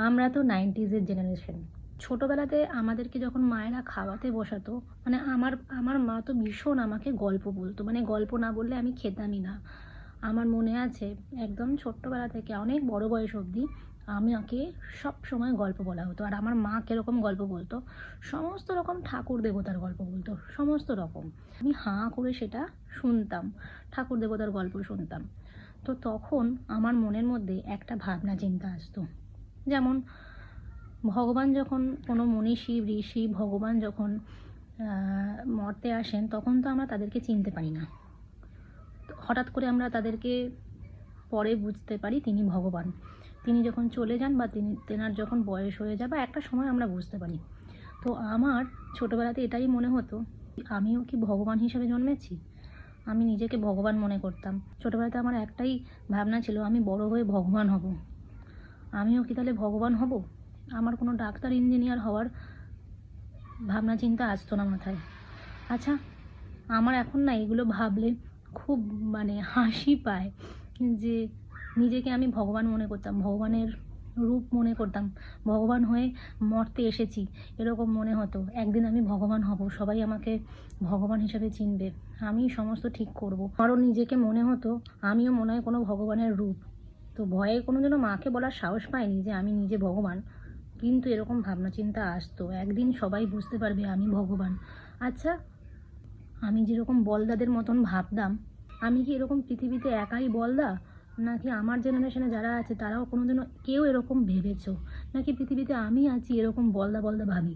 আমরা তো 90s generation. ছোটোবেলাতে আমাদেরকে যখন মায়েরা খাওয়াতে বসাতো, মানে আমার মা তো ভীষণ আমাকে গল্প বলতো। মানে গল্প না বললে আমি খেতামই না। আমার মনে আছে একদম ছোট্টবেলা থেকে অনেক বড় বয়স অবধি আমাকে সবসময় গল্প বলা হতো। আর আমার মা কীরকম গল্প বলতো, সমস্ত রকম ঠাকুর দেবতার গল্প বলতো, সমস্ত রকম। আমি হাঁ করে সেটা শুনতাম, ঠাকুর দেবতার গল্প শুনতাম। তো তখন আমার মনের মধ্যে একটা ভাবনা চিন্তা আসতো, যেমন ভগবান যখন কোনো মনীষী ঋষি ভগবান যখন মর্তে আসেন, তখন তো আমরা তাদেরকে চিনতে পারি না। তো হঠাৎ করে আমরা তাদেরকে পরে বুঝতে পারি তিনি ভগবান। তিনি যখন চলে যান বা তেনার যখন বয়স হয়ে যায় বা একটা সময় আমরা বুঝতে পারি। তো আমার ছোটোবেলাতে এটাই মনে হতো, আমিও কি ভগবান হিসেবে জন্মেছি? আমি নিজেকে ভগবান মনে করতাম। ছোটোবেলাতে আমার একটাই ভাবনা ছিল, আমি বড় হয়ে ভগবান হব। আমিও কি তাহলে ভগবান হব? আমার কোনো ডাক্তার ইঞ্জিনিয়ার হওয়ার ভাবনা চিন্তা আসতো না মাথায়। আচ্ছা, আমার এখন না এগুলো ভাবলে খুব মানে হাসি পায় যে নিজেকে আমি ভগবান মনে করতাম, ভগবানের রূপ মনে করতাম, ভগবান হয়ে মর্তে এসেছি এরকম মনে হতো। একদিন আমি ভগবান হব, সবাই আমাকে ভগবান হিসেবে চিনবে, আমি সমস্ত ঠিক করব। আরও নিজেকে মনে হতো আমিও মনে হয় কোনো ভগবানের রূপ। তো ভয়ে কোনোদিনও মাকে বলার সাহস পাইনি যে আমি নিজে ভগবান, কিন্তু এরকম ভাবনা চিন্তা আসতো একদিন সবাই বুঝতে পারবে আমি ভগবান। আচ্ছা, আমি যেরকম বলদাদের মতন ভাবতাম, আমি কি এরকম পৃথিবীতে একাই বলদা, নাকি আমার জেনারেশনে যারা আছে তারাও কোনোদিনও কেউ এরকম ভেবেছো, নাকি পৃথিবীতে আমি আছি এরকম বলদা বলদা ভাবি?